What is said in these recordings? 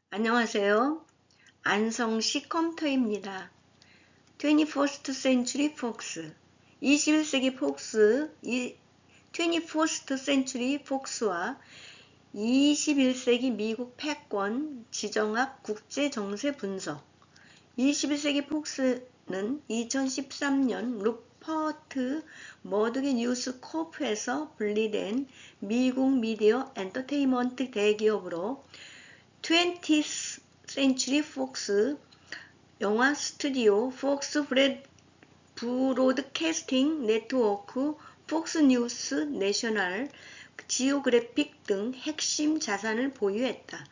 안녕하세요. 안성식 컴퓨터입니다. 21st Century Fox 21세기 폭스 21st Century Fox와 21세기 미국 패권 지정학 국제 정세 분석 21세기 폭스는 2013년 루퍼트 머독의 뉴스 코프에서 분리된 미국 미디어 엔터테인먼트 대기업으로 20th Century Fox 영화 스튜디오, 폭스 브로드캐스팅 네트워크, 폭스 뉴스 내셔널, 지오그래픽 등 핵심 자산을 보유했다.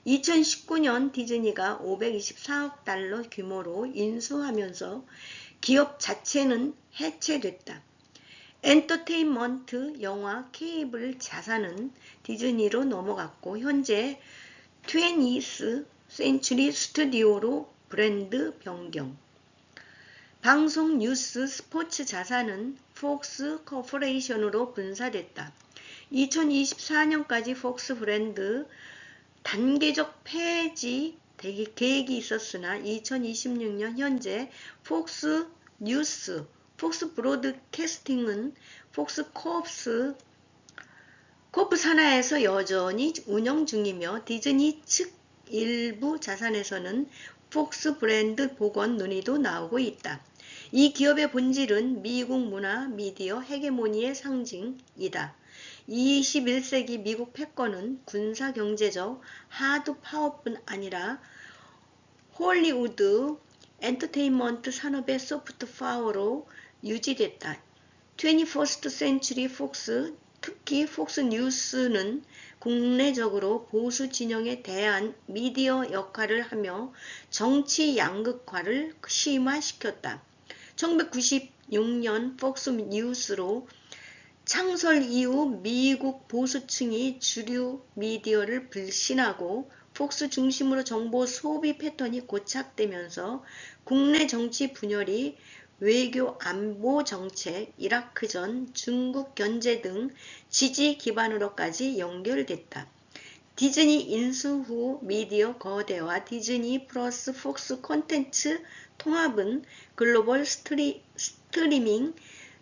2019년 디즈니가 524억 달러 규모로 인수하면서 기업 자체는 해체됐다. 엔터테인먼트 영화 케이블 자산은 디즈니로 넘어갔고 현재 20th Century 스튜디오로 브랜드 변경. 방송 뉴스 스포츠 자산은 폭스 코퍼레이션으로 분사됐다. 2024년까지 폭스 브랜드 단계적 폐지 계획이 있었으나 2026년 현재 폭스 뉴스, 폭스 브로드캐스팅은 폭스 코프 산하에서 여전히 운영 중이며 디즈니 측 일부 자산에서는 폭스 브랜드 복원 논의도 나오고 있다. 이 기업의 본질은 미국 문화 미디어 헤게모니의 상징이다. 21세기 미국 패권은 군사 경제적 하드 파워뿐 아니라 홀리우드 엔터테인먼트 산업의 소프트 파워로 유지됐다. 21st Century Fox, 특히 폭스 뉴스는 국내적으로 보수 진영에 대한 미디어 역할을 하며 정치 양극화를 심화시켰다. 1996년 폭스 뉴스로 창설 이후 미국 보수층이 주류 미디어를 불신하고 폭스 중심으로 정보 소비 패턴이 고착되면서 국내 정치 분열이 외교 안보 정책, 이라크전, 중국 견제 등 지지 기반으로까지 연결됐다. 디즈니 인수 후 미디어 거대화 디즈니 플러스 폭스 콘텐츠 통합은 글로벌 스트리밍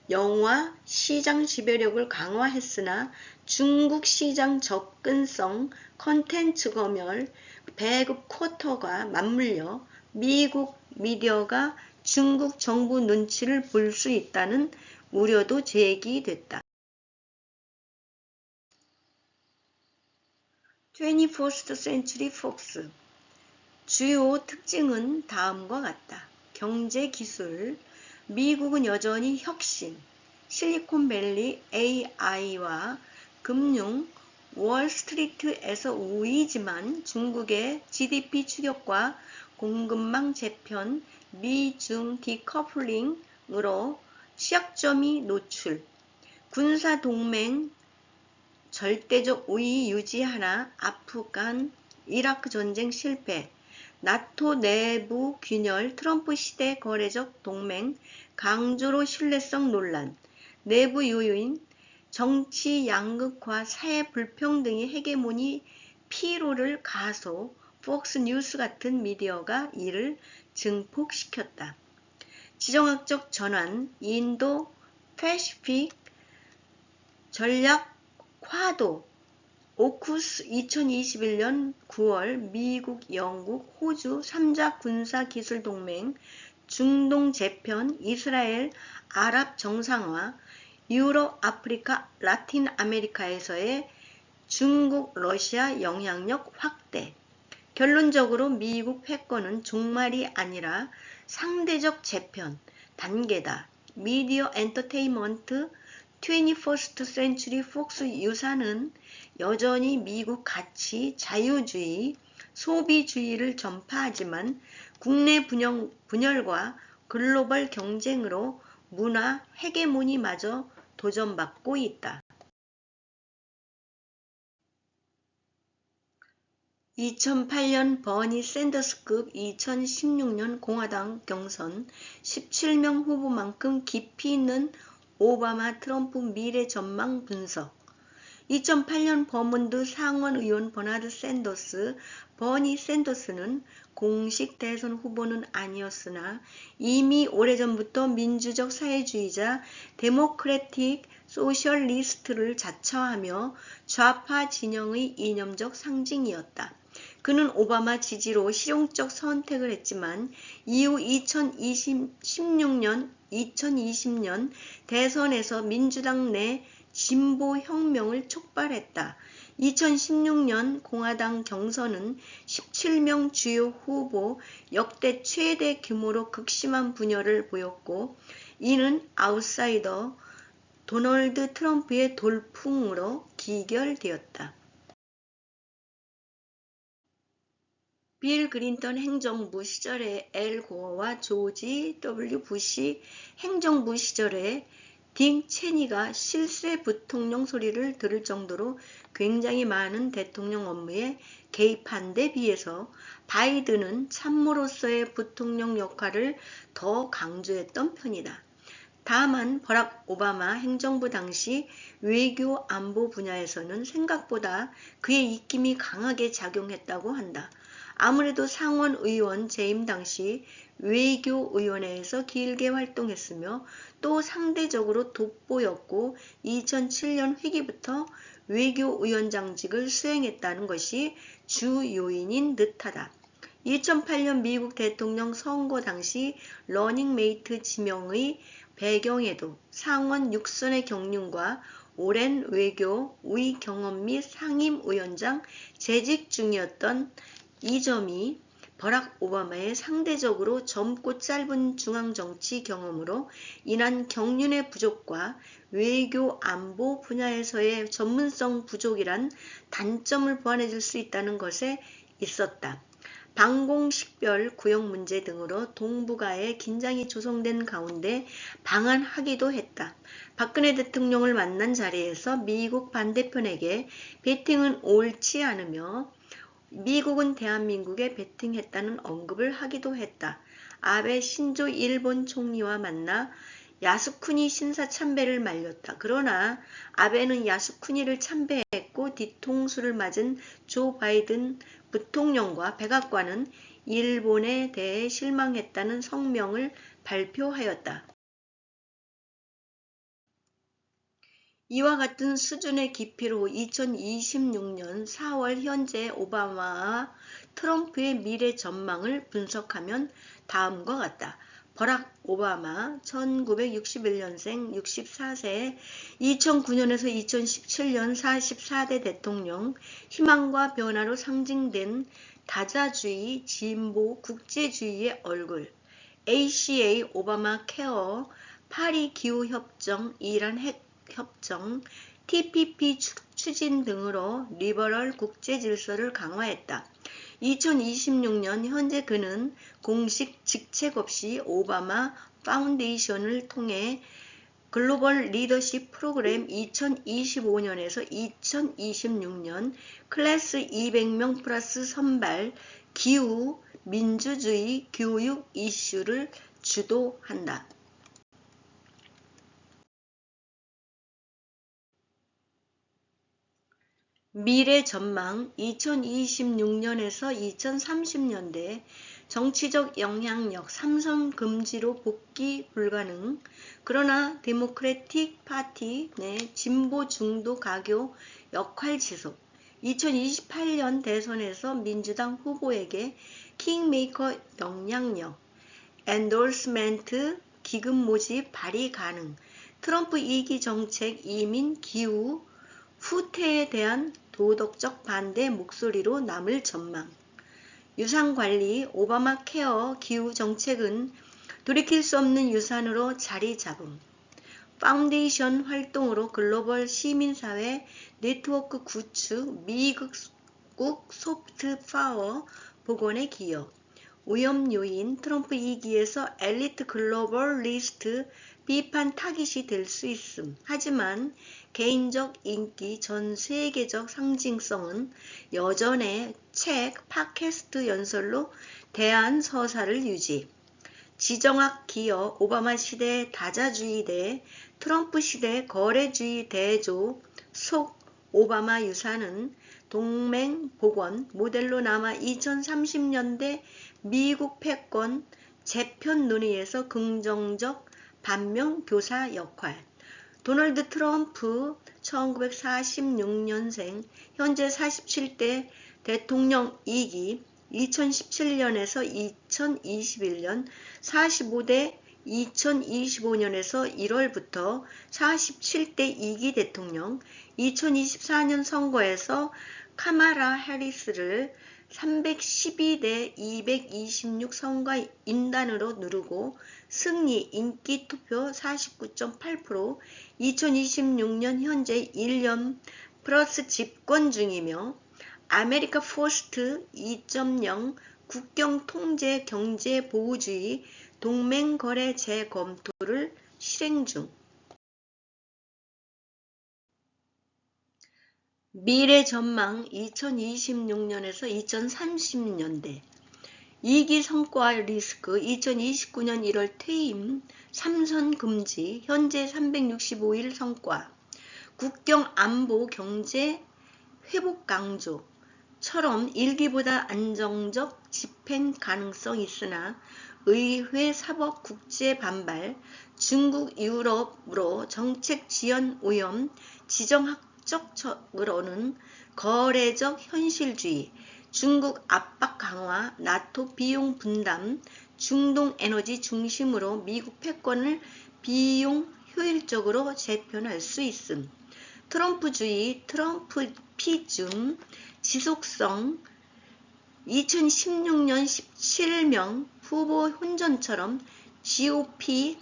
영화 시장 지배력을 강화했으나 중국 시장 접근성, 콘텐츠 검열, 배급 쿼터가 맞물려 미국 미디어가 중국 정부 눈치를 볼 수 있다는 우려도 제기됐다. 21st Century Fox 주요 특징은 다음과 같다. 경제 기술 미국은 여전히 혁신, 실리콘밸리 AI와 금융, 월스트리트에서 우위지만 중국의 GDP 추격과 공급망 재편, 미중 디커플링으로 취약점이 노출, 군사동맹 절대적 우위 유지하나 아프간, 이라크 전쟁 실패, 나토 내부 균열, 트럼프 시대 거래적 동맹, 강조로 신뢰성 논란, 내부 요인, 정치 양극화, 사회 불평등의 헤게모니 피로를 가소, 폭스 뉴스 같은 미디어가 이를 증폭시켰다. 지정학적 전환, 인도 패시픽 전략 과도, 오쿠스 2021년 9월 미국, 영국, 호주 3자 군사기술동맹, 중동 재편, 이스라엘, 아랍 정상화, 유럽, 아프리카, 라틴 아메리카에서의 중국, 러시아 영향력 확대. 결론적으로 미국 패권은 종말이 아니라 상대적 재편, 단계다. 미디어 엔터테인먼트 21st Century Fox 유사는 여전히 미국 가치, 자유주의, 소비주의를 전파하지만 국내 분열과 글로벌 경쟁으로 문화 헤게모니마저 도전받고 있다. 2008년 버니 샌더스급 2016년 공화당 경선 17명 후보만큼 깊이 있는 오바마 트럼프 미래 전망 분석 2008년 버몬드 상원 의원 버니 샌더스는 공식 대선 후보는 아니었으나 이미 오래전부터 민주적 사회주의자 데모크래틱 소셜리스트를 자처하며 좌파 진영의 이념적 상징이었다. 그는 오바마 지지로 실용적 선택을 했지만 이후 2020년 대선에서 민주당 내 진보혁명을 촉발했다. 2016년 공화당 경선은 17명 주요 후보 역대 최대 규모로 극심한 분열을 보였고 이는 아웃사이더 도널드 트럼프의 돌풍으로 기결되었다. 빌 클린턴 행정부 시절에 엘 고어와 조지 W 부시 행정부 시절에 딕 체니가 실세 부통령 소리를 들을 정도로 굉장히 많은 대통령 업무에 개입한 데 비해서 바이든은 참모로서의 부통령 역할을 더 강조했던 편이다. 다만 버락 오바마 행정부 당시 외교 안보 분야에서는 생각보다 그의 입김이 강하게 작용했다고 한다. 아무래도 상원 의원 재임 당시 외교위원회에서 길게 활동했으며 또 상대적으로 돋보였고 2007년 회기부터 외교위원장직을 수행했다는 것이 주 요인인 듯하다. 2008년 미국 대통령 선거 당시 러닝메이트 지명의 배경에도 상원 6선의 경륜과 오랜 외교의 경험 및 상임위원장 재직 중이었던 이 점이 버락 오바마의 상대적으로 젊고 짧은 중앙정치 경험으로 인한 경륜의 부족과 외교 안보 분야에서의 전문성 부족이란 단점을 보완해 줄 수 있다는 것에 있었다. 방공식별 구역 문제 등으로 동북아에 긴장이 조성된 가운데 방한하기도 했다. 박근혜 대통령을 만난 자리에서 미국 반대편에게 배팅은 옳지 않으며 미국은 대한민국에 배팅했다는 언급을 하기도 했다. 아베 신조 일본 총리와 만나 야스쿠니 신사 참배를 말렸다. 그러나 아베는 야스쿠니를 참배했고 뒤통수를 맞은 조 바이든 부통령과 백악관은 일본에 대해 실망했다는 성명을 발표하였다. 이와 같은 수준의 깊이로 2026년 4월 현재 오바마와 트럼프의 미래 전망을 분석하면 다음과 같다. 버락 오바마 1961년생 64세 2009년에서 2017년 44대 대통령 희망과 변화로 상징된 다자주의 진보 국제주의의 얼굴 ACA 오바마 케어 파리 기후협정 이란 핵협정 TPP 추진 등으로 리버럴 국제질서를 강화했다. 2026년 현재 그는 공식 직책 없이 오바마 파운데이션을 통해 글로벌 리더십 프로그램 2025년에서 2026년 클래스 200명 플러스 선발 기후 민주주의 교육 이슈를 주도한다. 미래 전망 2026년에서 2030년대 정치적 영향력 삼선 금지로 복귀 불가능. 그러나 데모크래틱 파티 내 진보 중도 가교 역할 지속. 2028년 대선에서 민주당 후보에게 킹메이커 영향력. 엔도스먼트 기금 모집 발의 가능. 트럼프 2기 정책 이민 기후 후퇴에 대한 도덕적 반대 목소리로 남을 전망. 유산관리 오바마 케어 기후 정책은 돌이킬 수 없는 유산으로 자리 잡음. 파운데이션 활동으로 글로벌 시민사회 네트워크 구축 미국 소프트 파워 복원에 기여. 오염 요인 트럼프 2기에서 엘리트 글로벌 리스트 비판 타깃이 될 수 있음. 하지만 개인적 인기 전 세계적 상징성은 여전해 책, 팟캐스트 연설로 대한 서사를 유지. 지정학 기여 오바마 시대 다자주의 대 트럼프 시대 거래주의 대조 속 오바마 유산은 동맹 복원 모델로 남아 2030년대 미국 패권 재편 논의에서 긍정적 반면교사 역할. 도널드 트럼프 1946년생 현재 47대 대통령 2기 2017년에서 2021년 45대 2025년에서 1월부터 47대 2기 대통령 2024년 선거에서 카말라 해리스를 312대 226 선거 인단으로 누르고 승리 인기 투표 49.8% 2026년 현재 1년 플러스 집권 중이며 아메리카 포스트 2.0 국경 통제 경제 보호주의 동맹 거래 재검토를 실행 중. 미래 전망 2026년에서 2030년대 2기 성과 리스크 2029년 1월 퇴임 3선 금지 현재 365일 성과 국경 안보 경제 회복 강조처럼 1기보다 안정적 집행 가능성 있으나 의회 사법 국제 반발 중국 유럽으로 정책 지연 오염 지정학적으로는 거래적 현실주의 중국 압박 강화, 나토 비용 분담, 중동 에너지 중심으로 미국 패권을 비용 효율적으로 재편할 수 있음. 트럼프주의, 트럼프피즘, 지속성, 2016년 17명 후보 혼전처럼 GOP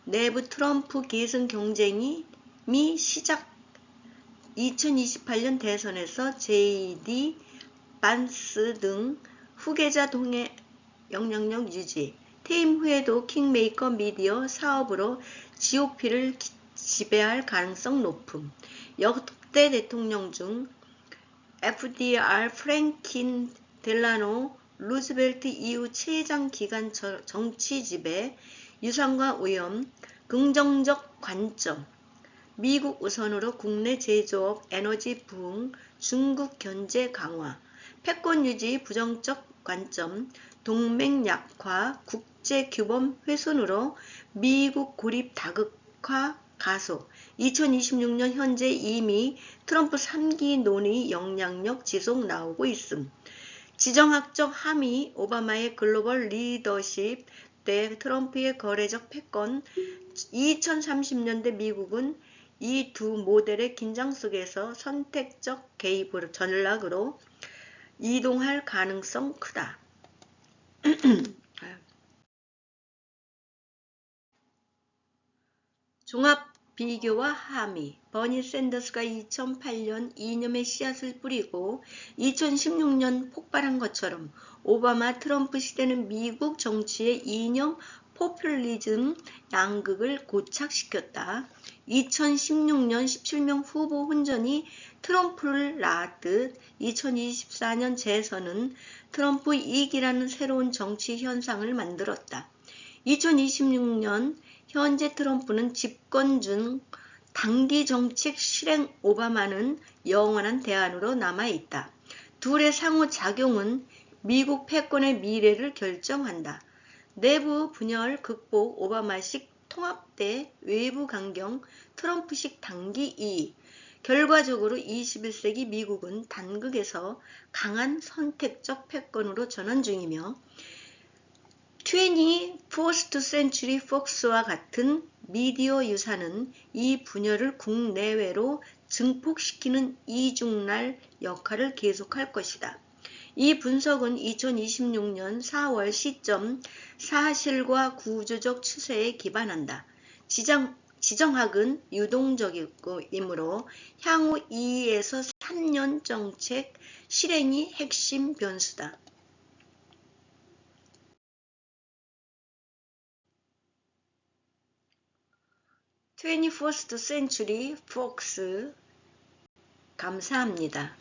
내부 트럼프 계승 경쟁이 시작 2028년 대선에서 JD 반스 등 후계자 동의 영향력 유지, 퇴임 후에도 킹메이커 미디어 사업으로 GOP를 지배할 가능성 높음. 역대 대통령 중 FDR, 프랭킨 델라노, 루즈벨트 이후 최장 기간 정치 지배, 유산과 오염, 긍정적 관점, 미국 우선으로 국내 제조업, 에너지 부흥, 중국 견제 강화, 패권 유지 부정적 관점, 동맹 약화, 국제 규범 훼손으로 미국 고립 다극화 가속, 2026년 현재 이미 트럼프 3기 논의 영향력 지속 나오고 있음. 지정학적 함의 오바마의 글로벌 리더십 때 트럼프의 거래적 패권 2030년대 미국은 이 두 모델의 긴장 속에서 선택적 개입 전략으로 이동할 가능성 크다. 종합 비교와 함의 버니 샌더스가 2008년 이념의 씨앗을 뿌리고 2016년 폭발한 것처럼 오바마 트럼프 시대는 미국 정치의 이념 포퓰리즘 양극을 고착시켰다. 2016년 17명 후보 혼전이 트럼프를 낳았듯 2024년 재선은 트럼프 2기라는 새로운 정치 현상을 만들었다. 2026년 현재 트럼프는 집권 중 단기 정책 실행 오바마는 영원한 대안으로 남아있다. 둘의 상호작용은 미국 패권의 미래를 결정한다. 내부 분열 극복 오바마식 통합대 외부 강경 트럼프식 단기 이익. 결과적으로 21세기 미국은 단극에서 강한 선택적 패권으로 전환 중이며 21st Century Fox와 같은 미디어 유산은 이 분열을 국내외로 증폭시키는 이중날 역할을 계속할 것이다. 이 분석은 2026년 4월 시점 사실과 구조적 추세에 기반한다. 지정학은 유동적이므로 향후 2에서 3년 정책 실행이 핵심 변수다. 21st Century Fox 감사합니다.